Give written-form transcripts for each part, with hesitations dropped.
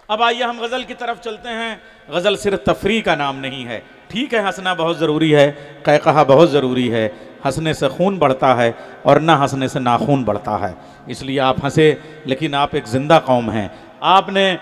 अब आइए हम गज़ल की तरफ चलते हैं। गज़ल सिर्फ तफरी का नाम नहीं है। ठीक है, हंसना बहुत ज़रूरी है, कहकहा बहुत ज़रूरी है, हंसने से खून बढ़ता है और ना हंसने से नाखून बढ़ता है। इसलिए आप हंसे, लेकिन आप एक ज़िंदा कौम हैं। आपने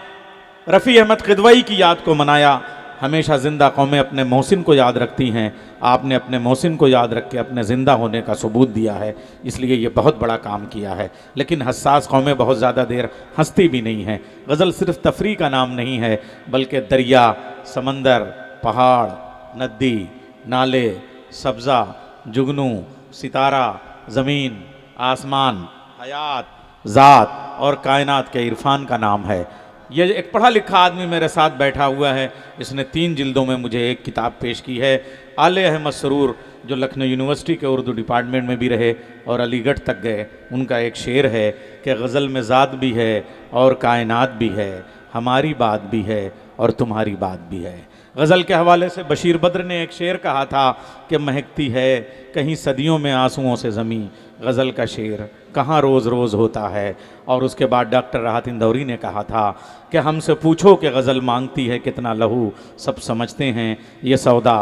रफ़ी अहमद किदवई की याद को मनाया। हमेशा ज़िंदा कौमें अपने मोहसिन को याद रखती हैं। आपने अपने मोहसिन को याद रख के अपने ज़िंदा होने का सबूत दिया है, इसलिए ये बहुत बड़ा काम किया है। लेकिन हसास कौमें बहुत ज़्यादा देर हंसती भी नहीं हैं। गज़ल सिर्फ तफरी का नाम नहीं है, बल्कि दरिया, समंदर, पहाड़, नदी, नाले, सब्ज़ा, जुगनू, सितारा, ज़मीन, आसमान, हयात, ज़ात और कायनात के इरफान का नाम है। ये एक पढ़ा लिखा आदमी मेरे साथ बैठा हुआ है। इसने 3 जिल्दों में मुझे एक किताब पेश की है। आले अहमद सरूर, जो लखनऊ यूनिवर्सिटी के उर्दू डिपार्टमेंट में भी रहे और अलीगढ़ तक गए, उनका एक शेर है कि गज़ल में ज़ात भी है और कायनात भी है, हमारी बात भी है और तुम्हारी बात भी है। गज़ल के हवाले से बशीर बद्र ने एक शेर कहा था कि महकती है कहीं सदियों में आंसुओं से ज़मीं, गज़ल का शेर कहाँ रोज़ रोज़ होता है। और उसके बाद डॉक्टर राहत इंदौरी ने कहा था कि हमसे पूछो कि गज़ल मांगती है कितना लहू, सब समझते हैं ये सौदा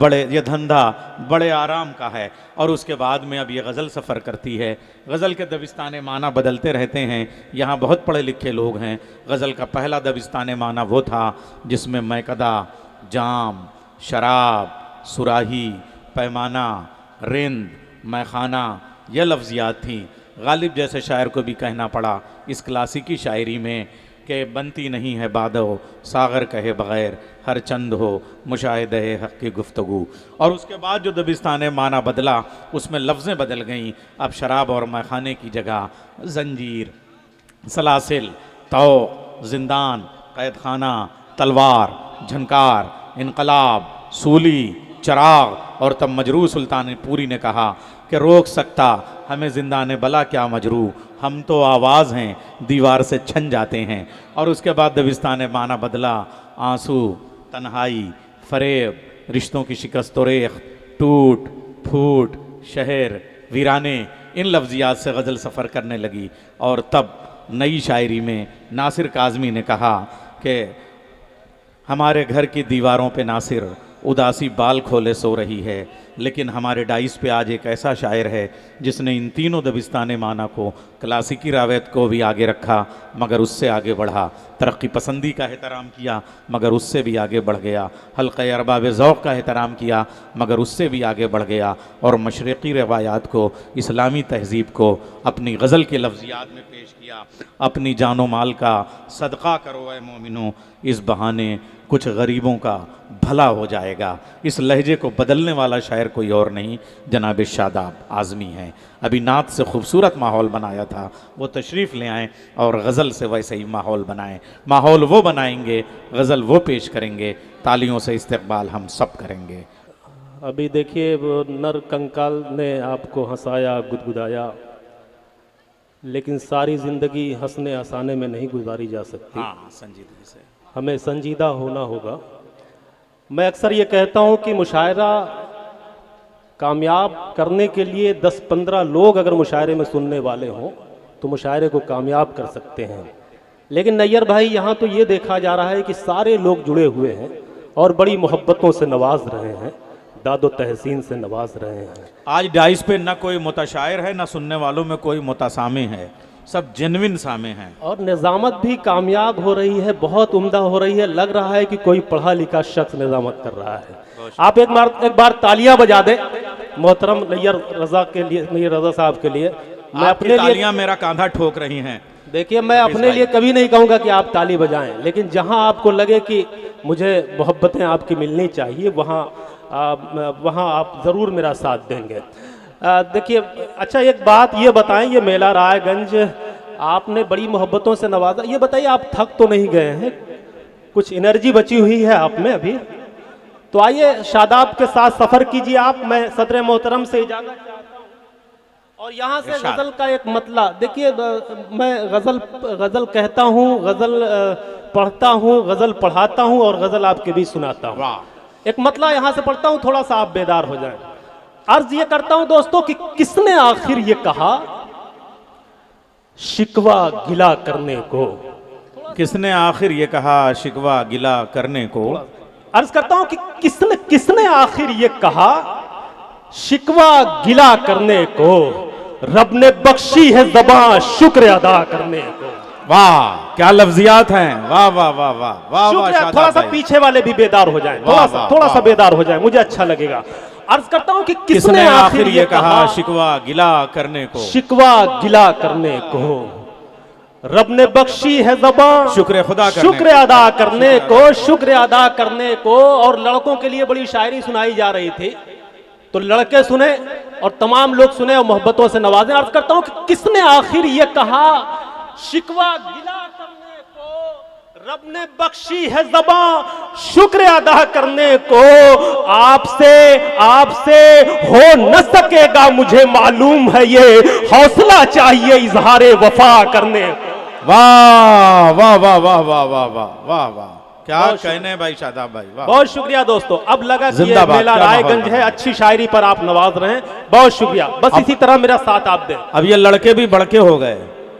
ये धंधा बड़े आराम का है। और उसके बाद में अब ये गज़ल सफ़र करती है। गज़ल के दबिस्तान माना बदलते रहते हैं। यहाँ बहुत पढ़े लिखे लोग हैं। गज़ल का पहला दबिस्तान माना वो था जिसमें मैकदा, जाम, शराब, सुराही, पैमाना, रिंद, मैखाना यह लफ्ज़ियात थीं। गालिब जैसे शायर को भी कहना पड़ा इस क्लासिकी शायरी में कि बनती नहीं है बादो सागर कहे बग़ैर, हर चंद हो मुशाहिदे हक़ की गुफ्तगू। और उसके बाद जो दबिस्तान माना बदला उसमें लफ्ज़ें बदल गईं। अब शराब और मैखाने की जगह जंजीर, सलासिल, तौक़, जिंदान, कैद खाना, तलवार, झनकार, इनकलाब, सूली, चराग। और तब मजरू सुल्तान पूरी ने कहा कि रोक सकता हमें ज़िंदाने बला क्या मजरू, हम तो आवाज़ हैं दीवार से छन जाते हैं। और उसके बाद दबिस्तान माना बदला, आंसू, तन्हाई, फरेब, रिश्तों की शिकस्त व रेख, टूट फूट, शहर, वीराने, इन लफ्ज़ियात से गज़ल सफ़र करने लगी। और तब नई शायरी में नासिर काज़मी ने कहा कि हमारे घर की दीवारों पे नासिर उदासी बाल खोले सो रही है, लेकिन हमारे डाइस पे आज एक ऐसा शायर है जिसने इन तीनों दबिस्तान माना को, क्लासिकी रावत को भी आगे रखा मगर उससे आगे बढ़ा, तरक्की पसंदी का एहतराम किया मगर उससे भी आगे बढ़ गया, हल्क़े अरबाब ज़ौक़ का एहतराम किया मगर उससे भी आगे बढ़ गया, और मशरक़ी रवायात को, इस्लामी तहज़ीब को अपनी गज़ल के लफ्ज़ियात में पेश किया। अपनी जानो माल का सदका करो ए मोमिनो, इस बहाने कुछ गरीबों का भला हो जाएगा। इस लहजे को बदलने वाला शायर कोई और नहीं जनाब शादाब आज़मी हैं। अभी नात से खूबसूरत माहौल बनाया था, वो तशरीफ़ ले आएँ और गज़ल से वैसे ही माहौल बनाएं। माहौल वो बनाएंगे, गज़ल वो पेश करेंगे, तालियों से इस्तकबाल हम सब करेंगे। अभी देखिए वो नर कंकाल ने आपको हंसाया गुदगुदाया, लेकिन सारी ज़िंदगी हंसने हंसाने में नहीं गुजारी जा सकती। हाँ, संजीदगी से हमें संजीदा होना होगा। मैं अक्सर ये कहता हूँ कि मुशायरा कामयाब करने के लिए 10-15 लोग अगर मुशायरे में सुनने वाले हों तो मुशायरे को कामयाब कर सकते हैं। लेकिन नैयर भाई, यहाँ तो ये देखा जा रहा है कि सारे लोग जुड़े हुए हैं और बड़ी मोहब्बतों से नवाज रहे हैं, दादो तहसीन से नवाज रहे हैं। आज डाइस पे न कोई मुतशायर है, न सुनने वालों में कोई मुतसामे है, सब जेन्युइन सामे हैं। और निज़ामत भी कामयाब हो रही है, बहुत उम्दा हो रही है। लग रहा है कि कोई पढ़ा लिखा शख्स निज़ामत कर रहा है। आप एक बार तालियां बजा दें मोहतरम नैयर रज़ा के लिए, नैयर रज़ा साहब के लिए। मैं अपने तालियां मेरा कांधा ठोक रही हैं। देखिए, मैं अपने लिए कभी नहीं कहूँगा कि आप ताली बजाएं, लेकिन जहां आपको लगे कि मुझे मोहब्बतें आपकी मिलनी चाहिए वहाँ आप ज़रूर मेरा साथ देंगे। देखिए, अच्छा एक बात ये बताएं, ये मेला रायगंज आपने बड़ी मोहब्बतों से नवाजा, ये बताइए आप थक तो नहीं गए हैं? कुछ एनर्जी बची हुई है आप में अभी? तो आइए शादाब के साथ सफ़र कीजिए आप। मैं सदर मोहतरम से इजाज़त चाहता हूँ और यहाँ से गज़ल का एक मतला देखिए। मैं गज़ल कहता हूँ, गज़ल पढ़ता हूँ, गज़ल पढ़ाता हूँ और गज़ल आपके भी सुनाता हूँ। एक मतला यहाँ से पढ़ता हूँ, थोड़ा सा आप बेदार हो जाएं। अर्ज ये करता हूं दोस्तों कि किसने आखिर ये कहा शिकवा गिला करने को, किसने आखिर ये कहा शिकवा गिला करने को। अर्ज करता हूं कि किसने किसने आखिर ये कहा शिकवा गिला करने को, रब ने बख्शी है ज़बां शुक्र अदा करने को। वाह क्या लफ्जियात हैं, वाह वाह वाह वाह वाह वाह। शुक्र, थोड़ा सा पीछे वाले भी बेदार हो जाएं, थोड़ा सा बेदार हो जाए, मुझे अच्छा लगेगा। अर्ज करता हूं कि किसने आखिर ये कहा शिकवा गिला करने को, शिकवा गिला करने को, रब ने बख्शी है ज़बां शुक्र खुदा शुक्र अदा करने को, शुक्र अदा करने को। और लड़कों के लिए बड़ी शायरी सुनाई जा रही थी, तो लड़के सुने और तमाम लोग सुने और मोहब्बतों से नवाजें। अर्ज करता हूं कि किसने आखिर ये कहा शिकवा गिला करने को, रब ने बख्शी है ज़बां शुक्र अदा करने को। आपसे हो न सकेगा मुझे मालूम है, ये हौसला चाहिए इजहारे वफा करने को। वाह वाह वाह वाह वाह वाह वाह वाह वाह, क्या कहने भाई शादाब भाई, वाह। बहुत शुक्रिया दोस्तों। अब लगा कि ये मेला रायगंज है, अच्छी शायरी पर आप नवाज रहे हैं, बहुत शुक्रिया। बस इसी तरह मेरा साथ आप दें। अब ये लड़के भी बड़के हो गए,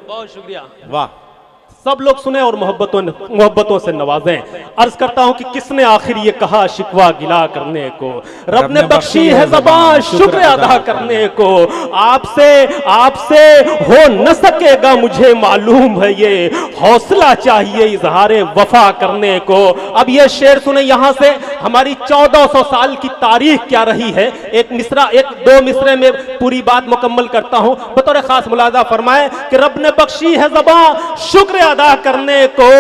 बहुत शुक्रिया, वाह। सब लोग सुने और मोहब्बतों से नवाजें। अर्ज करता हूं कि किसने आखिर ये कहा शिकवा गिला करने को, रब ने बख्शी है ज़बां शुक्र अदा करने को। आपसे हो न सकेगा मुझे मालूम है, ये हौसला चाहिए इजहारे वफा करने को। अब ये शेर सुने, यहां से हमारी 1400 साल की तारीख क्या रही है। एक दो मिसरे में पूरी बात मुकम्मल करता हूं। बतौर खास मुलाजा फरमाए कि रब ने बख्शी है ज़बां शुक्र अदा करने को,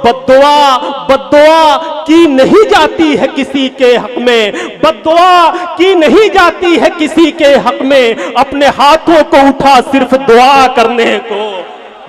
बद्दुआ की नहीं जाती है किसी के हक में, बद्दुआ की नहीं जाती है किसी के हक में, अपने हाथों को उठा सिर्फ दुआ करने को।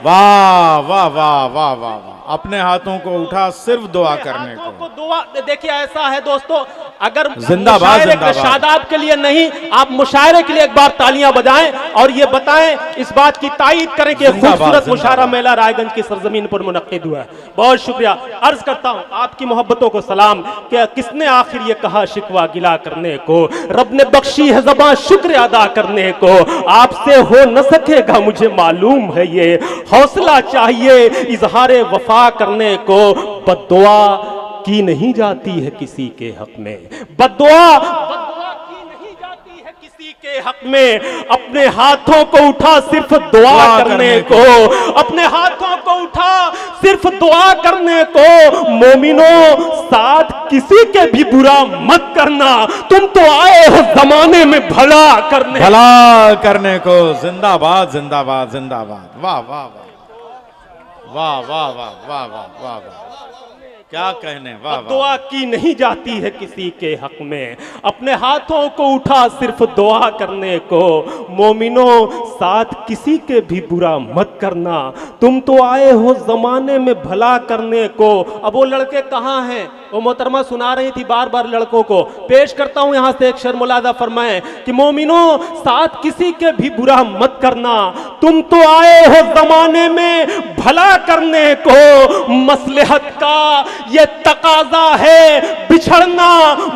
वाह वाह वाह वाह वाह, अपने हाथों को उठा सिर्फ दुआ करने को। दुआ देखिए, ऐसा है दोस्तों, अगर जिंदाबाद शादाब के लिए नहीं, आप मुशायरे के लिए एक बार तालियां बजाएं और ये बताएं, इस बात की तायीद करें कि खूबसूरत मुशायरा मेला रायगंज की सरजमीन पर मुनक्किद हुआ है। बहुत शुक्रिया। अर्ज करता हूं आपकी मोहब्बतों को सलाम कि किसने आखिर ये कहा शिकवा गिला करने को, रब ने बख्शी है ज़बां शुक्र अदा करने को। आपसे हो न सकेगा मुझे मालूम है, ये हौसला चाहिए इजहारे वफा करने को। बद्दुआ की नहीं जाती है किसी के हक में, बद्दुआ की नहीं जाती है किसी के हक में, अपने हाथों को उठा सिर्फ दुआ करने को, अपने हाथों को उठा सिर्फ दुआ करने को। मोमिनों साथ किसी के भी बुरा मत करना, तुम तो आए हो जमाने में भला करने को। जिंदाबाद जिंदाबाद जिंदाबाद, वाह वाह वाह वाह वाह वाह वाह वाह वाह वाह, क्या कहने, वाह। दुआ की नहीं जाती है किसी के हक में, अपने हाथों को उठा सिर्फ दुआ करने को। मोमिनों साथ किसी के भी बुरा मत करना, तुम तो आए हो जमाने में भला करने को। अब वो लड़के कहाँ हैं, वो मोहतरमा सुना रही थी बार बार लड़कों को। पेश करता हूं यहां से एक शेर, मुलाजा फरमाएं कि मोमिनों साथ किसी के भी बुरा मत करना, तुम तो आए हो जमाने में भला करने को। मसलहत का ये तकाजा है बिछड़ना,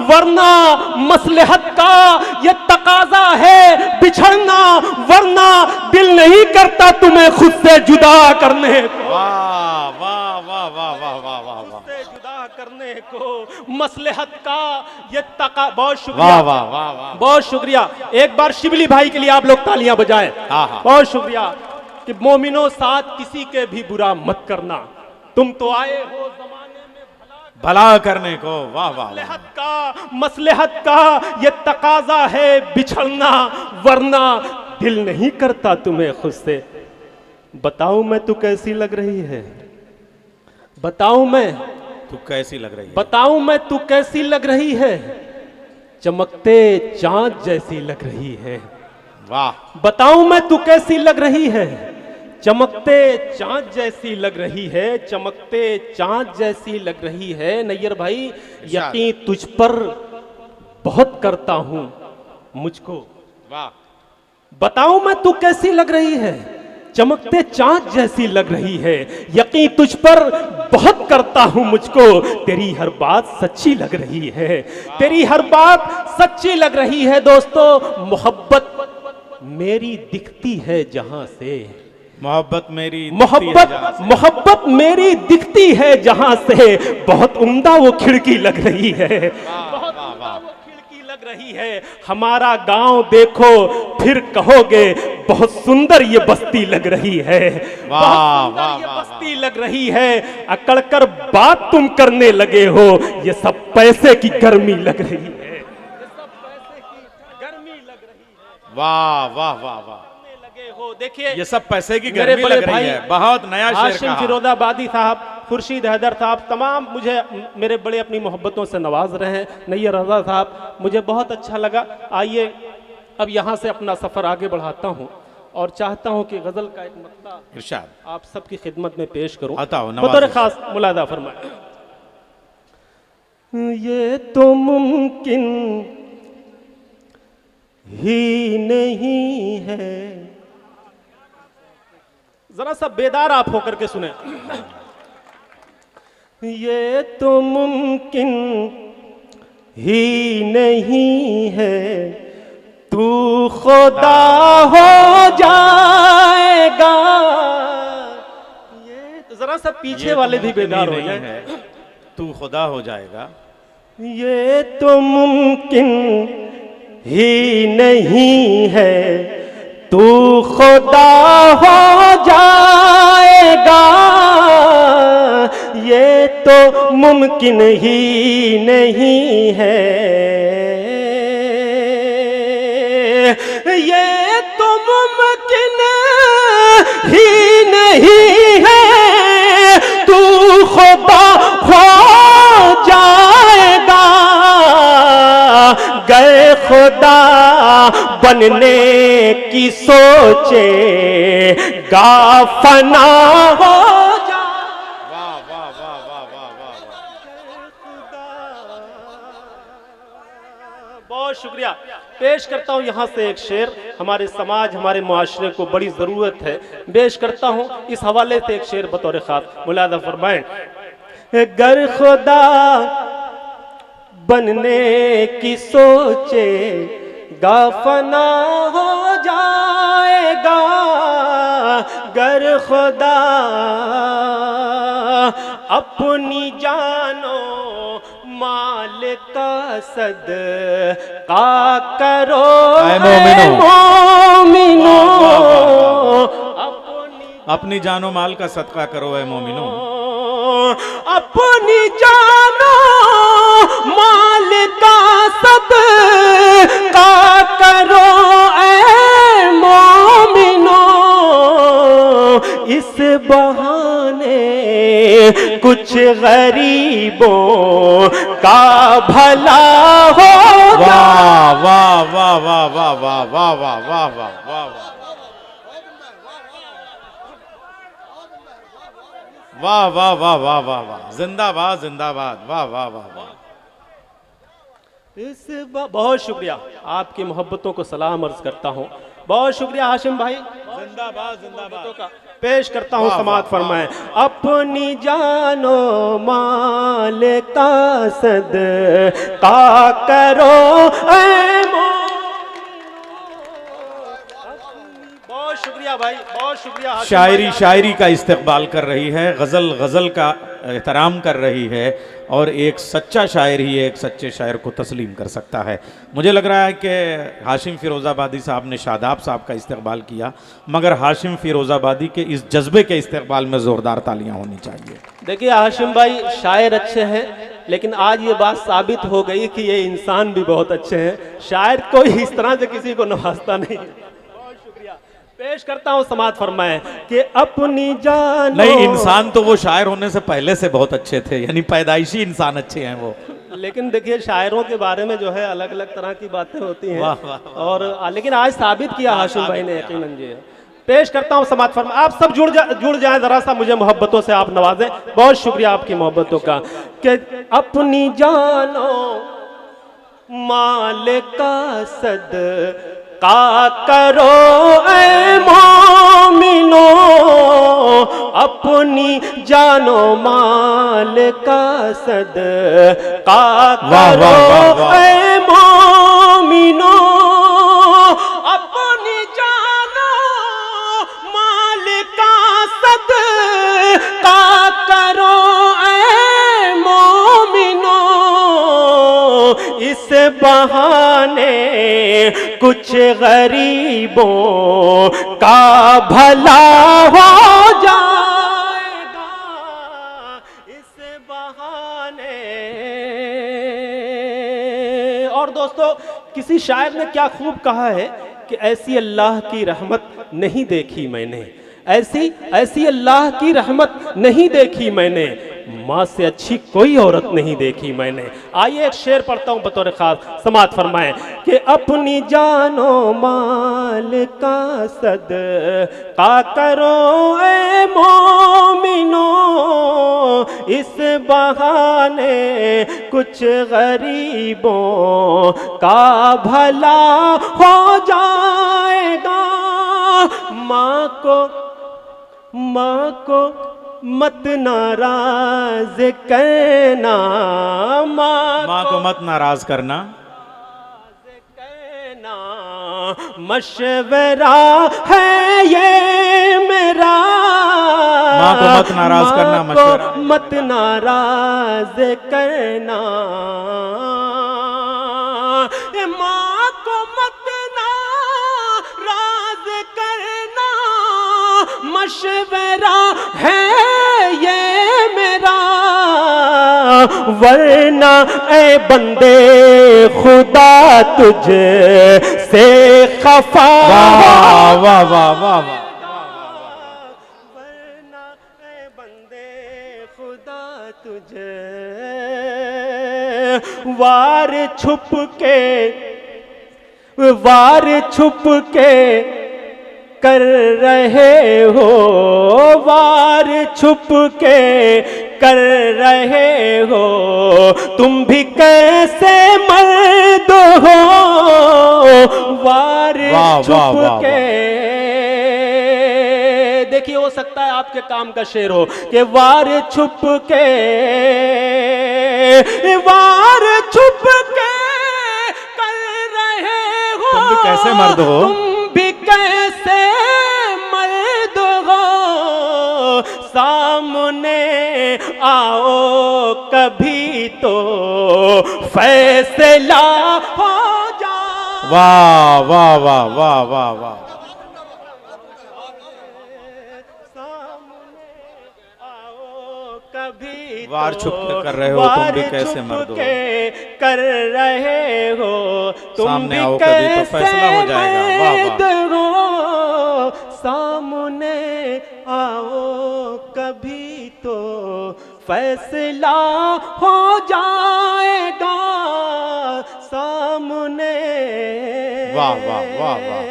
वरना मसलहत का ये तकाजा है बिछड़ना, वरना दिल नहीं करता तुम्हें खुद से जुदा करने को। वाह वाह वाह वाह वाह वाह वाह, जुदा करने को मसलहत का ये तका। बहुत शुक्रिया, वाह वाह वाह वाह, बहुत शुक्रिया। एक बार शिबली भाई के लिए आप लोग तालियां बजाएं। बहुत शुक्रिया कि मोमिनों साथ किसी के भी बुरा मत करना, तुम तो आए हो जमाने में भला करने को। वाह वाह, मसलहत का ये तकाजा है बिछड़ना, वरना दिल नहीं करता तुम्हें खुद से। बताऊं मैं तू कैसी लग रही है, बताऊं मैं तू कैसी लग रही है, बताऊं मैं तू कैसी लग रही है, चमकते चांद जैसी लग रही है। वाह। बताऊं मैं तू कैसी लग रही है, चमकते चांद जैसी लग रही है, चमकते चांद जैसी लग रही है। नैयर भाई, यकीन तुझ पर बहुत करता हूं मुझको। वाह। बताऊं मैं तू कैसी लग रही है, चमकते चांद जैसी लग रही है, यकीन तुझ पर बहुत करता हूं मुझको। तेरी हर बात सच्ची लग रही है, तेरी हर बात सच्ची लग रही है। दोस्तों, मोहब्बत मेरी दिखती है जहां से, मोहब्बत मेरी मोहब्बत मेरी दिखती है जहां से, बहुत उम्दा वो खिड़की लग रही है, बहुत उम्दा वो खिड़की लग रही है। हमारा गांव देखो फिर कहोगे बहुत सुंदर ये बस्ती लग रही है, बहुत सुंदर ये बस्ती लग रही है। अकड़ कर बात तुम करने लगे हो, ये सब पैसे की गर्मी लग रही है, ये सब पैसे की गर्मी लग रही है। वाह वाह वाह वाह, हो देखिए ये सब पैसे की गर्मी लग रही है। बहुत नया शेर हाशिम कहा। फिरोजाबादी साहब, खुर्शीद हैदर साहब, तमाम मुझे मेरे बड़े अपनी मोहब्बतों से नवाज रहे हैं। नैयर रजा साहब, मुझे बहुत अच्छा लगा। आइए अब यहाँ से अपना सफ़र आगे बढ़ाता हूँ और चाहता हूँ कि गज़ल का एक मक्ता इरशाद आप सबकी खिदमत में पेश करूँ, बताओ, बतौर खास मुलादा फरमाए। ये तो मुमकिन ही नहीं है, जरा सा बेदार आप होकर के सुने। ये तो मुमकिन ही नहीं है, तू खुदा हो जाएगा। ये तो जरा सा पीछे वाले भी बेदार हो जाए। तू खुदा हो जाएगा, ये तो मुमकिन ही नहीं है, तू खुदा हो जाएगा। ये तो मुमकिन ही नहीं है, ये तो मुमकिन ही नहीं है, तू खुदा हो जाएगा। गए खुदा बनने की सोचे गा फना हो जा। वाह वाह वाह वाह वाह वाह, बहुत शुक्रिया। पेश करता हूँ यहाँ से एक शेर, हमारे समाज हमारे मुआशरे को बड़ी ज़रूरत है, पेश करता हूँ इस हवाले से एक शेर बतौर खास मुलादा फरमाएं। गर खुदा बनने की सोचे गाफना हो जाएगा। गर खुदा अपनी जानो माल का सदका करो ऐ मोमिनो, अपनी जानो माल का सदका करो ऐ मोमिनो, अपनी जानो माल का सदका करो ऐ मोमिनो। इस बहाने कुछ गरीबों का भला हो। वाह वाह वाह वाह वाह वाह वाह वाह वाह वाह वाह वाह वाह वाह वाह वाह वाह, जिंदाबाद जिंदाबाद, वाह वाह वाह वाह। बहुत शुक्रिया, आपकी मोहब्बतों को सलाम अर्ज करता हूँ। बहुत शुक्रिया हाशिम भाई, जिंदाबाद जिंदाबाद का पेश करता हूँ समात फरमाएं। अपनी जानो माल का सदका करो ऐ मोमिनो। बहुत शुक्रिया भाई, बहुत शुक्रिया। शायरी शायरी का इस्तकबाल कर रही है, गज़ल गज़ल का एहतराम कर रही है, और एक सच्चा शायर ही एक सच्चे शायर को तस्लीम कर सकता है। मुझे लग रहा है कि हाशिम फिरोज़ाबादी साहब ने शादाब साहब का इस्तकबाल किया, मगर हाशिम फिरोज़ाबादी के इस जज्बे के इस्तकबाल में ज़ोरदार तालियां होनी चाहिए। देखिए हाशिम भाई शायर अच्छे हैं, लेकिन आज ये बात साबित हो गई कि ये इंसान भी बहुत अच्छे हैं। शायर कोई इस तरह से किसी को नवाजता नहीं। पेश करता हूँ समात फरमाएं कि अपनी जान नहीं, इंसान तो वो शायर होने से पहले से बहुत अच्छे थे, यानी पैदाइशी इंसान अच्छे हैं वो। लेकिन देखिए शायरों के बारे में जो है अलग अलग तरह की बातें होती हैं। वाह, वाह, वाह, और लेकिन आज साबित किया हाशिम भाई ने यकीनन जी। पेश करता हूँ समात फरमा, आप सब जुड़ जाएं, जरा सा मुझे मोहब्बतों से आप नवाजें। बहुत शुक्रिया आपकी मोहब्बतों का। कि अपनी जानो माल का सदका करो ऐ मोमिनो। अपनी जानो माल का सदका करो ऐ मोमिनो। अपनी जानो माल बहाने कुछ गरीबों का भला हो जाएगा, इस बहाने। और दोस्तों, किसी शायर ने क्या खूब कहा है कि ऐसी अल्लाह की रहमत नहीं देखी मैंने, ऐसी अल्लाह की रहमत नहीं देखी मैंने, माँ से अच्छी कोई औरत नहीं देखी मैंने। आइए एक शेर पढ़ता हूँ बतौर खास, समात फरमाएं कि अपनी जानो माल का सदका करो ए मोमिनो, इस बहाने कुछ गरीबों का भला हो जाएगा। माँ को मत नाराज करना, माँ को मत नाराज करना, मशवरा है ये मेरा। माँ को मत नाराज करना, मशवरा मत नाराज करना, माँ को मत नाराज करना, मशवरा है ये मेरा, वरना ए बंदे खुदा तुझे से खफा। वाह वाह वाह वाह वाह, वरना ए बंदे खुदा तुझे वार छुप के कर रहे हो, वार छुप के कर रहे हो, तुम भी कैसे मर्द हो, वार छुप के। देखिए, हो सकता है आपके काम का शेर हो कि वार छुप के कर रहे हो, तुम भी कैसे मर्द हो, कैसे मर्द हो, सामने आओ कभी तो फैसला हो जाए। वाह वाह वाह वाह वाह वाह, सामने आओ कभी वार छुप के कर रहे हो, तुम भी कैसे मर्द हो, कर रहे हो, तुम सामने भी आओ कभी तो फैसला हो जाएगा। वाह वाह, सामने आओ कभी तो फैसला हो जाएगा, सामने। वाह वाह वाह वाह,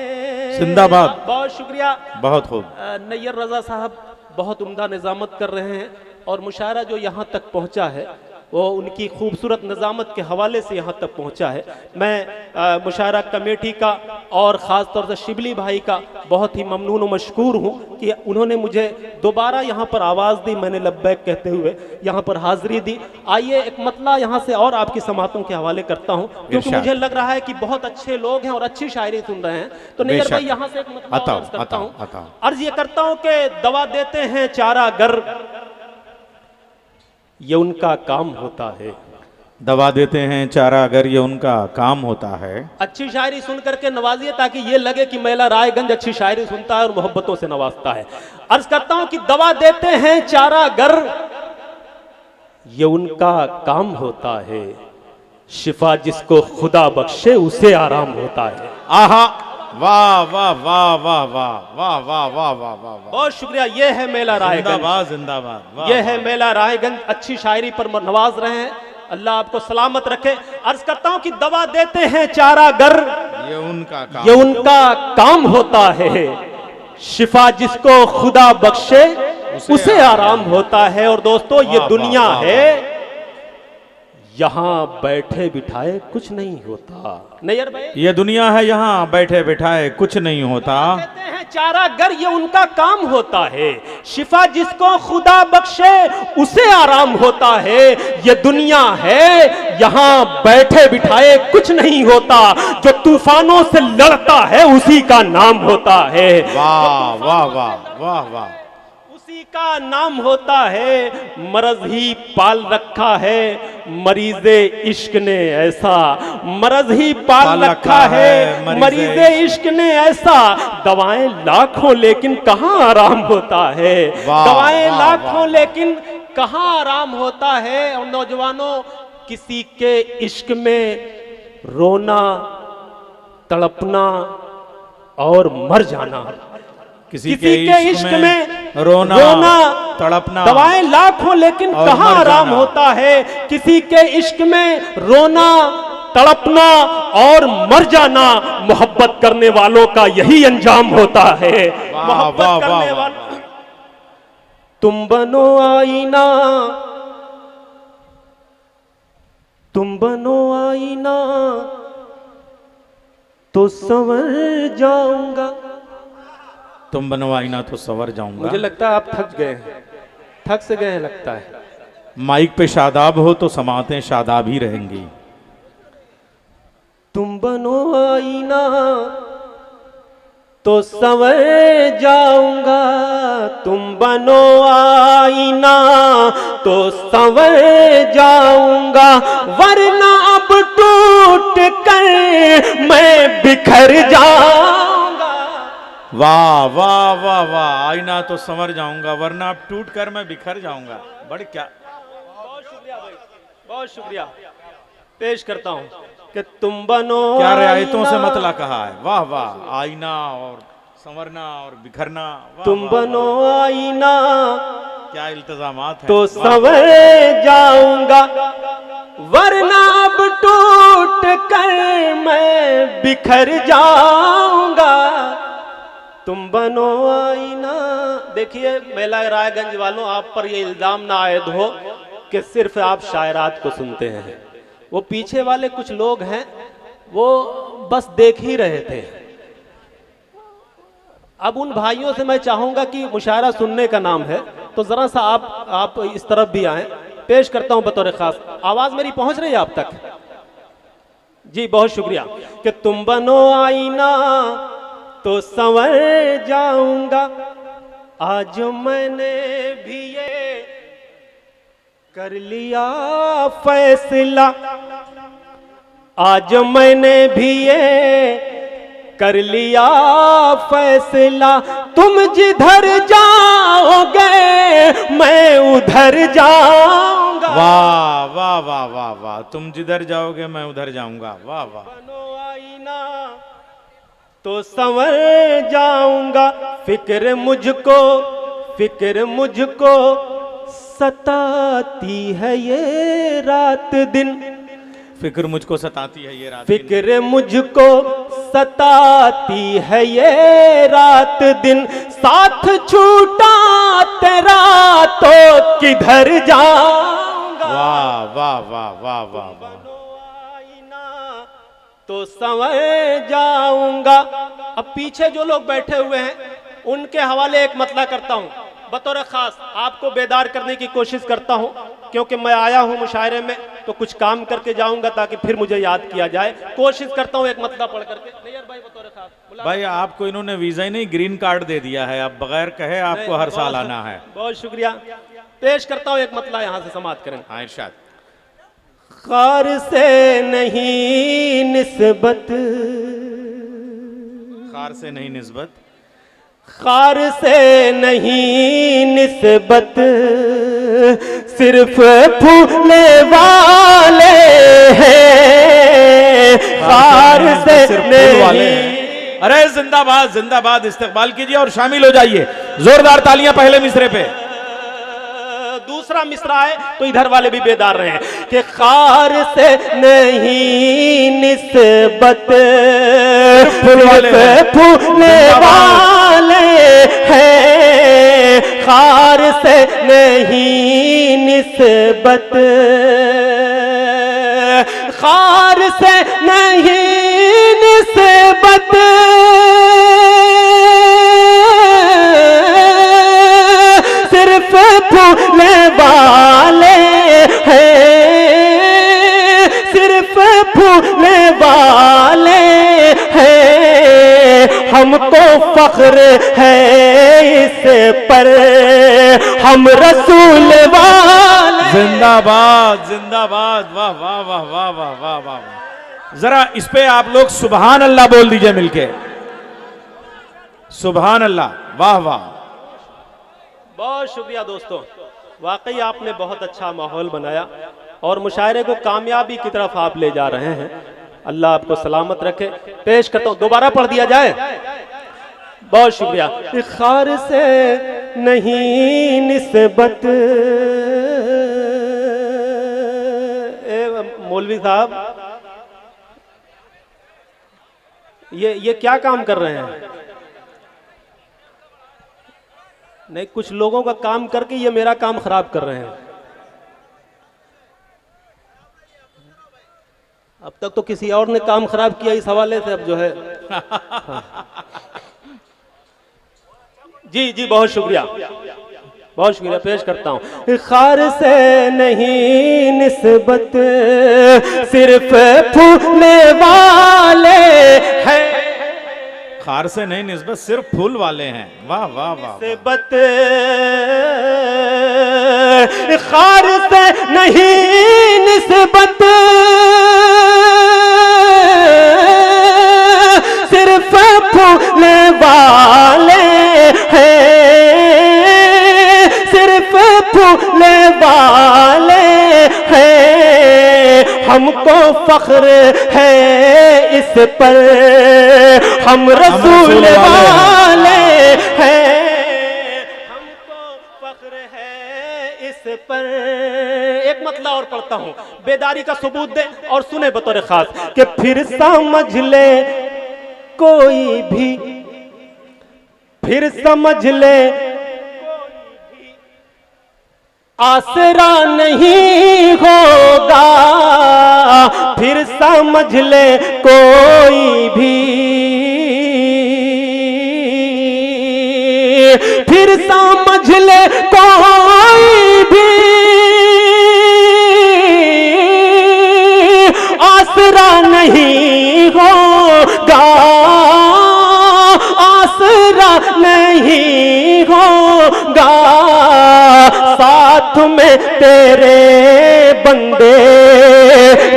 जिंदाबाद। बहुत शुक्रिया, बहुत खूब। नैयर रजा साहब बहुत उम्दा निजामत कर रहे हैं, और मुशायरा जो यहाँ तक पहुँचा है वो उनकी खूबसूरत निज़ामत के हवाले से यहाँ तक पहुँचा है। मैं मुशायरा कमेटी का और ख़ास तौर से शिबली भाई का बहुत ही ममनून और मशकूर हूँ कि उन्होंने मुझे दोबारा यहाँ पर आवाज़ दी, मैंने लब्बैक कहते हुए यहाँ पर हाज़िरी दी। आइए एक मतला यहाँ से और आपकी समातों के हवाले करता हूँ, क्योंकि मुझे लग रहा है कि बहुत अच्छे लोग हैं और अच्छी शायरी सुन रहे हैं। तो नैयर भाई यहाँ से एक मतला अर्ज़ करता हूँ, अर्ज़ ये करता हूँ कि दवा देते हैं चारागर, ये उनका काम होता है। दवा देते हैं चारा अगर, ये उनका काम होता है। अच्छी शायरी सुन करके नवाजिए ताकि ये लगे कि मेला रायगंज अच्छी शायरी सुनता है और मोहब्बतों से नवाजता है। अर्ज करता हूं कि दवा देते हैं चारा अगर, ये उनका काम होता है। शिफा जिसको खुदा बख्शे उसे आराम होता है। आहा, वाह वाह वाह वाह वाह वाह वाह वाह वाह वाह, बहुत शुक्रिया। ये है मेला रायगंज, जिंदाबाद जिंदाबाद। ये है मेला रायगंज, अच्छी शायरी पर नवाज रहे हैं, अल्लाह आपको सलामत रखे। अर्ज करता हूं कि दवा देते हैं चारागर, ये उनका काम होता है। शिफा जिसको खुदा बख्शे उसे आराम होता है। और दोस्तों ये दुनिया है, यहाँ बैठे बिठाए कुछ नहीं होता। नैयर भाई, ये दुनिया है, यहाँ बैठे बिठाए कुछ नहीं होता। कहते हैं चारागर, ये उनका काम होता है। शिफा जिसको खुदा बख्शे उसे आराम होता है। ये दुनिया है, यहाँ बैठे बिठाए कुछ नहीं होता। जो तूफानों से लड़ता है उसी का नाम होता है। वाह वाह वाह वाह वाह, उसी का नाम होता है। मर्ज ही पाल रखा है, मरीज़े इश्क ने ऐसा मरज ही पाल रखा है, मरीज़े इश्क ने ऐसा दवाएं लाखों लेकिन कहाँ आराम होता है, दवाएं लाखों लेकिन कहाँ आराम होता है। और नौजवानों, किसी के इश्क में रोना, तड़पना और मर जाना, किसी के इश्क में रोना तड़पना, दवाएं लाखों लेकिन कहाँ आराम होता है। किसी के इश्क में रोना, तड़पना और मर जाना, मोहब्बत करने वालों का यही अंजाम होता है। मोहब्बत करने वालों, तुम बनो आईना, तुम बनो आईना तो संवर जाऊंगा। तुम बनो आईना तो संवर जाऊंगा। मुझे लगता है आप थक गए हैं, थक से गए हैं लगता है। माइक पे शादाब हो तो समातें शादाब ही रहेंगी। तुम बनो आईना तो संवर जाऊंगा, तुम बनो आईना तो संवर जाऊंगा, वरना अब टूट कर मैं बिखर जाऊंगा। वाह वाह वाह वाह, आईना तो संवर जाऊंगा वरना अब टूट कर मैं बिखर जाऊंगा। बड़े क्या, बहुत शुक्रिया भाई, बहुत शुक्रिया। पेश करता हूं कि तुम बनो, क्या रियायतों से मतला कहा है। वाह वाह, आईना और संवरना और बिखरना, तुम बनो आईना क्या इल्तजामात है। तो संवर जाऊंगा वरना अब टूट कर मैं बिखर जाऊंगा। तुम बनो आईना। देखिए मेला रायगंज वालों, आप पर ये इल्जाम ना आयद हो कि सिर्फ आप शायरात को सुनते हैं। वो पीछे वाले कुछ लोग हैं, वो बस देख ही रहे थे। अब उन भाइयों से मैं चाहूंगा कि मुशायरा सुनने का नाम है तो जरा सा आप इस तरफ भी आए। पेश करता हूं बतौर खास। आवाज मेरी पहुंच रही है आप तक? जी बहुत शुक्रिया। कि तुम बनो आईना तो संवर जाऊंगा, आज मैंने भी ये कर लिया फैसला, आज मैंने भी ये कर लिया फैसला, तुम जिधर जाओगे मैं उधर जाऊंगा। वाह वाह वाह वाह वाह, तुम जिधर जाओगे मैं उधर जाऊंगा। वाह वाह। बनो आईना तो संवर जाऊंगा, फिक्र मुझको सताती है ये रात दिन, फिक्र मुझको सताती है ये रात, फिक्र मुझको सताती है ये रात दिन, साथ छूटा तेरा तो किधर जाऊंगा। वाह वाह वाह वाह वाह वाह। तो संवर जाऊंगा। अब पीछे जो लोग बैठे हुए हैं उनके हवाले एक मतला करता हूं, बतौर खास आपको बेदार करने की कोशिश करता हूं, क्योंकि मैं आया हूं मुशायरे में तो कुछ काम करके जाऊंगा ताकि फिर मुझे याद किया जाए। कोशिश करता हूं एक मतला पढ़ करके। नहीं यार भाई, बतौर खास भाई आपको इन्होंने वीजा ही नहीं ग्रीन कार्ड दे दिया है, अब बगैर कहे आपको हर साल आना है। बहुत शुक्रिया। पेश करता हूं एक मतला, यहां से समाप्त करें। हाँ इरशाद। खार से नहीं निस्बत, खार से नहीं निस्बत, खार से नहीं निस्बत, सिर्फ फूले वाले हैं, खार से नहीं। अरे जिंदाबाद जिंदाबाद, इस्तकबाल कीजिए और शामिल हो जाइए। जोरदार तालियां पहले मिसरे पे। दूसरा मिसरा है तो इधर वाले भी बेदार रहे कि खार से नहीं निस्बत, फूले वाले हैं, खार से नहीं निस्बत, खार से नहीं निस्बत, सिर्फ फूले वाले हैं, सिर्फ फूले वाले हैं, हमको फख्र है इस पर, हम रसूल वाले जिंदाबाद जिंदाबाद, वाह वाह वाह वाह वाह वाह वाह। जरा इस पे आप लोग सुभान अल्लाह बोल दीजिए मिलके, सुभान अल्लाह, वाह वाह। बहुत शुक्रिया दोस्तों, वाकई आपने बहुत अच्छा माहौल बनाया और मुशायरे को कामयाबी की तरफ आप ले जा रहे हैं। अल्लाह आपको सलामत रखे। पेश करता हूं, दोबारा पढ़ दिया जाए। बहुत शुक्रिया। इख्तियार से नहीं निस्बत, मौलवी साहब ये क्या काम कर रहे हैं? नहीं, कुछ लोगों का काम करके ये मेरा काम खराब कर रहे हैं। अब तक तो किसी और ने काम खराब किया इस हवाले से, अब जो है जी जी, बहुत शुक्रिया, बहुत शुक्रिया। पेश करता हूं। खार से नहीं निस्बत, सिर्फ फूलने वाले हैं। खार से नहीं निस्बत, सिर्फ फूल वाले हैं, वाह वाह वाह। निस्बत खार से नहीं निस्बत, सिर्फ फूलने वाले हैं, सिर्फ फूलने वाले हैं। हमको फख्र है इस पर, हम रसूल वाले हैं। हमको फख्र है इस पर। एक मतला और पढ़ता हूं, बेदारी का सबूत दे और सुने बतौर खास कि फिर समझ ले कोई भी, फिर समझ ले आसरा नहीं होगा, फिर समझ ले कोई भी, फिर समझ ले कोई भी आसरा नहीं होगा, आसरा नहीं होगा। साथ में तेरे बंदे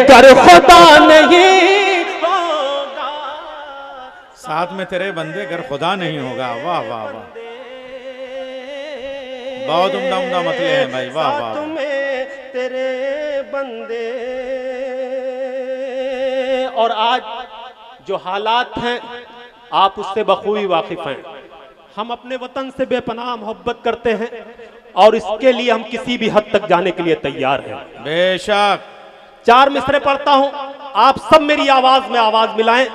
गर खुदा नहीं होगा, साथ में तेरे बंदे गर खुदा नहीं होगा, वाह वाह वाह। बहुत उम्दा उम्दा मतले हैं भाई, वाह वाह। साथ में तेरे बंदे। और आज जो हालात हैं आप उससे बखूबी वाकिफ हैं। हम अपने वतन से बेपनाह मोहब्बत करते हैं और इसके लिए हम किसी भी हद तक जाने के लिए तैयार हैं। बेशक। 4 मिसरे पढ़ता हूं, आप सब मेरी आवाज में आवाज मिलाएं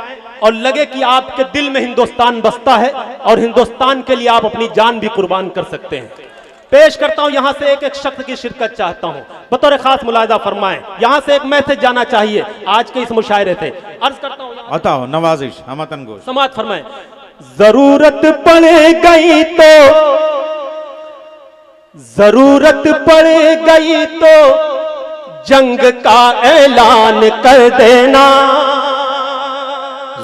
और लगे कि आपके दिल में हिंदुस्तान बसता है और हिंदुस्तान के लिए आप अपनी जान भी कुर्बान कर सकते हैं। पेश करता हूं, यहां से एक एक शख्स की शिरकत चाहता हूं, बतौर खास मुलाहिजा फरमाएं। यहां से एक मैसेज जाना चाहिए आज के इस मुशायरे से। अर्ज करता हूं, बताओ नवाजिश हमतन गोश, समात फरमाएं। जरूरत पड़ गई तो, जरूरत पड़ गई तो जंग का ऐलान कर देना।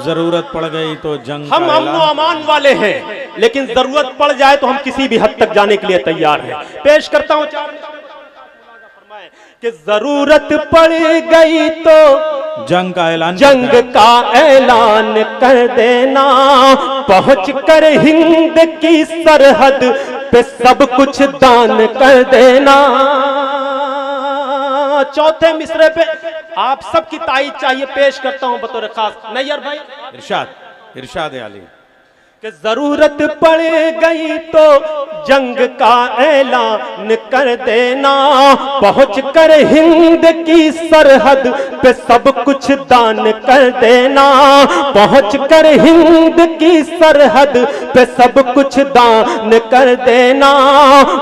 जरूरत पड़ गई तो जंग हम का अमन व अमान वाले हैं, लेकिन जरूरत पड़ जाए तो हम किसी भी हद तक जाने के लिए तैयार हैं। पेश करता हूं कि जरूरत पड़ गई तो जंग का ऐलान, जंग का ऐलान कर देना। पहुंच कर हिंद की सरहद पे सब कुछ दान कर देना। चौथे मिसरे पे आप सबकी ताईद चाहिए। पेश करता हूं बतौर खास नैयर भाई। इरशाद इरशाद आली कि जरूरत पड़ गई तो जंग का ऐलान कर देना। पहुंच कर हिंद की सरहद पे सब कुछ दान कर देना। पहुंच कर हिंद की सरहद पे सब कुछ दान कर देना।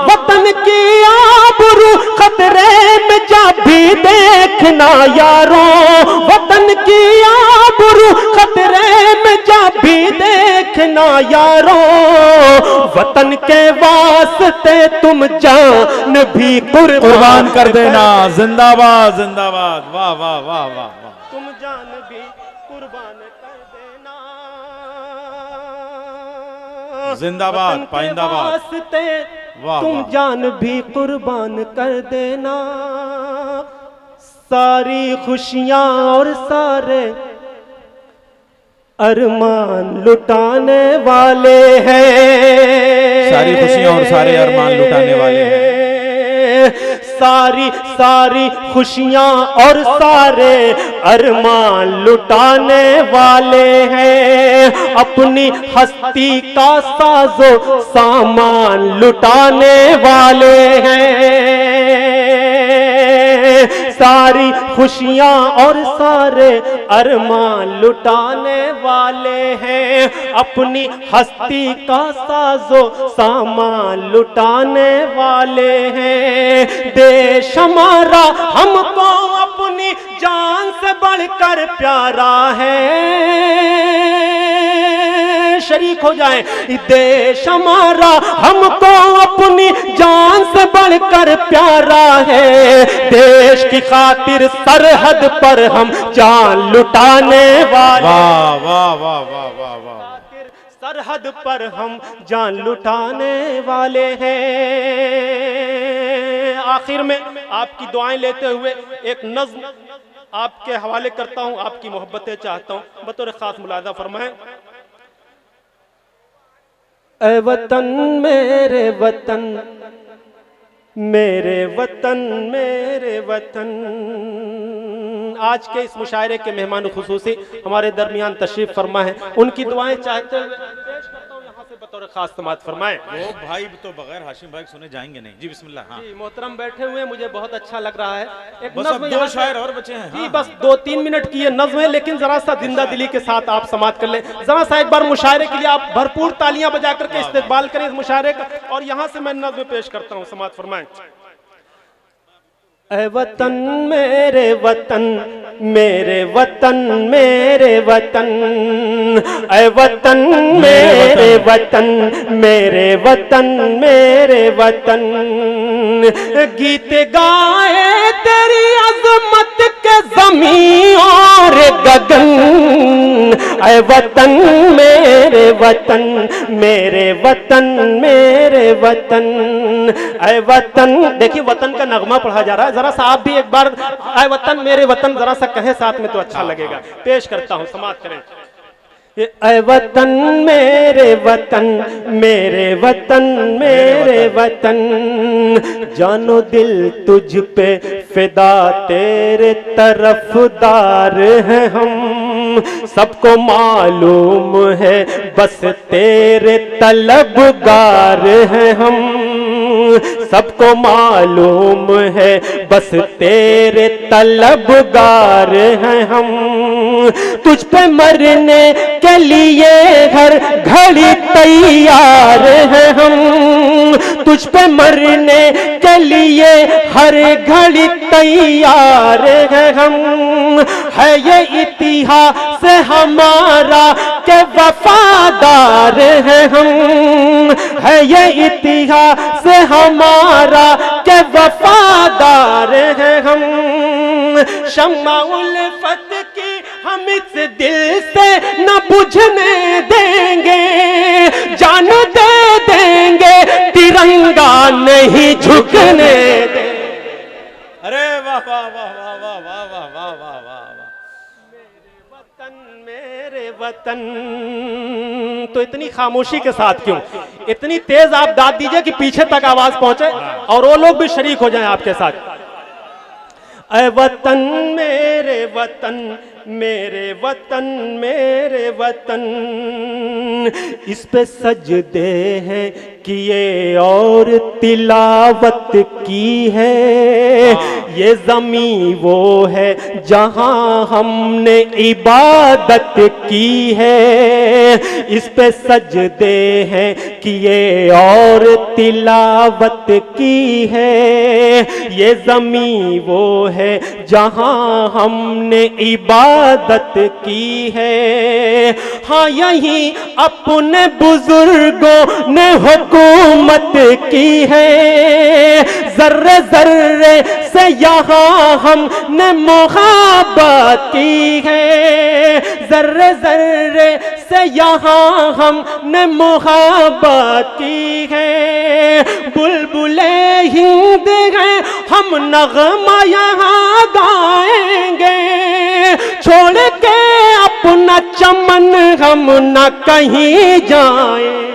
वतन की आबरू खतरे में जा भी देखना यारों। वतन की आबरू खतरे में जा भी देखना यारों। वतन के वास्ते तुम जान भी कुर्बान कर देना। जिंदाबाद जिंदाबाद, वाह वाह वाह वाह वाह। तुम जान भी कुर्बान कर देना। जिंदाबाद पाइंदाबाद, वाह तुम वाह। जान भी कुर्बान कर देना, सारी खुशियां और सारे अरमान लुटाने वाले हैं। सारी खुशियां और सारे अरमान लुटाने वाले हैं। सारी खुशियां और सारे अरमान लुटाने वाले हैं। अपनी हस्ती का साजो सामान लुटाने वाले हैं। सारी खुशियां और सारे अरमान लुटाने वाले हैं। अपनी हस्ती का साजो सामान लुटाने वाले हैं। देश हमारा हमको अपनी जान से बढ़कर प्यारा है। शरीक हो जाए। देश हमारा हमको अपनी जान से बढ़कर प्यारा है। देश की खातिर सरहद पर हम जान लुटाने वाले। वाह वाह वाह वाह वाह वाह। सरहद पर हम जान लुटाने वाले हैं। आखिर में आपकी दुआएं लेते हुए एक नज्म आपके हवाले करता हूं, आपकी मोहब्बतें चाहता हूं, बतौर खास मुलाजा फरमाएं। ऐ वतन मेरे वतन, मेरे वतन मेरे वतन। आज के इस मुशायरे के मेहमान खुसूसी हमारे दरमियान तशरीफ फरमा है, उनकी दुआएं चाहते हुए पेश करता हूं यहाँ से बतौर खास समात फरमाएं। वो भाई तो बगैर हाशिम भाई सुने जाएंगे नहीं। जी बिस्मिल्लाह। हाँ जी मोहतरम बैठे हुए, मुझे बहुत अच्छा लग रहा है। एक बस अब नज़्म दो यहाँ से- शायर और बचे हैं। जी हाँ, बस 2-3 मिनट की ये नज्म है, लेकिन जरा सा जिंदा दिली के साथ आप समात कर लें। जरा सा एक बार मुशायरे के लिए आप भरपूर तालियां बजा करके इस्तेकबाल करें इस मुशायरे का। और यहाँ से मैं नज्म पेश करता हूँ, समात फरमाएं। ऐ वतन मेरे वतन, मेरे वतन मेरे वतन। ऐ वतन मेरे वतन, मेरे वतन मेरे वतन। गीत गाए तेरी अजमत के ज़मीं और गगन। ऐ वतन मेरे वतन, मेरे वतन मेरे वतन। ऐ वतन, देखिए वतन का नगमा पढ़ा जा रहा है, जरा सा आप भी एक बार ऐ वतन मेरे वतन जरा सा कहें साथ में तो अच्छा लगेगा। पेश करता हूं, समात करें। ऐ वतन मेरे वतन, मेरे वतन मेरे वतन। जानो दिल तुझ पे फिदा, तेरे तरफदार हैं हम। सबको मालूम है बस तेरे तलबगार हैं हम। सबको मालूम है बस तेरे तलबगार हैं हम। तुझ पे मरने के लिए हर घड़ी तैयार हैं हम। तुझ पे मरने के लिए हर घड़ी तैयार हैं हम। है ये इतिहास हमारा के वफादार हैं हम। है ये इतिहास हमारा के वफादार हैं हम। शम्मा उल्फत की हम इस दिल से न बुझने देंगे। जान दे देंगे तिरंगा नहीं झुकने देंगे। अरे वाह वाह वाह वाह वाह वाह वाह वाह वाह वाह। मेरे वतन। तो इतनी खामोशी के साथ क्यों, इतनी तेज आप दाद दीजिए कि पीछे तक आवाज पहुंचे और वो लोग भी शरीक हो जाएं आपके साथ। ऐ वतन मेरे वतन, मेरे वतन मेरे वतन। इस पे सजदे हैं किए और तिलावत की है। ये ज़मीं वो है जहां हमने इबादत की है। इस पे सजदे हैं किए और तिलावत की है। ये ज़मीं वो है जहां हमने इबादत की है। हाँ यही अपने बुजुर्गों ने हुकूमत की है। जर्रे जर्रे से यहाँ हमने मोहब्बत की है, जर्रे जर्रे से यहाँ हमने मोहब्बत की है। बुलबुले हिंद हैं हम नगमा यहाँ गाएंगे, छोड़ के अपना चमन हम न कहीं जाएंगे।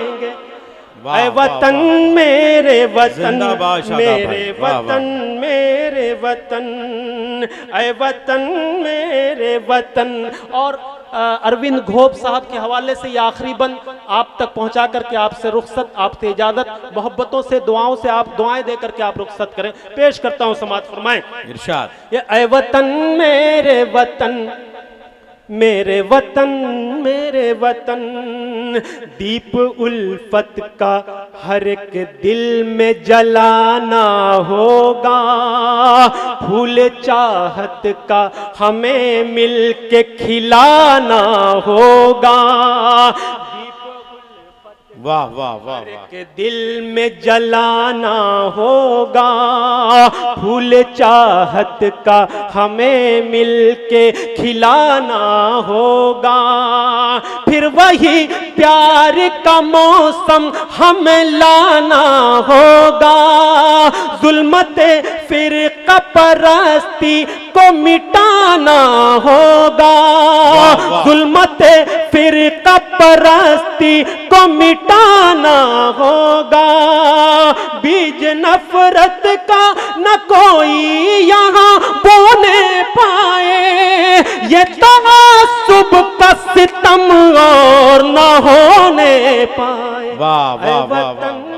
ऐ वतन मेरे वतन मेरे वतन मेरे वतन, ऐ वतन मेरे वतन। और अरविंद घोष साहब के हवाले से ये आखिरी बंद आप तक पहुंचा करके आपसे रुखसत, आपसे इजाजत, मोहब्बतों से दुआओं से आप दुआएं दे करके आप रुखसत करें। पेश करता हूं, समाअत फरमाएं। इरशाद। ये ऐ वतन मेरे वतन मेरे वतन मेरे वतन, दीप उल्फत का हर एक दिल में जलाना होगा, फूल चाहत का हमें मिल के खिलाना होगा। वाह वाह वाह वाह। के दिल में जलाना होगा, फूल चाहत का हमें मिल के खिलाना होगा। फिर वही प्यार का मौसम हमें लाना होगा, जुल्मते फिरका परस्ती को मिटाना होगा, जुल्मते फिरका परस्ती को मिटाना होगा। बीज नफरत का न कोई यहाँ बोने पाए, ये तआस्सुब का सितम और न होने पाए। वाह वाह वाह वाह।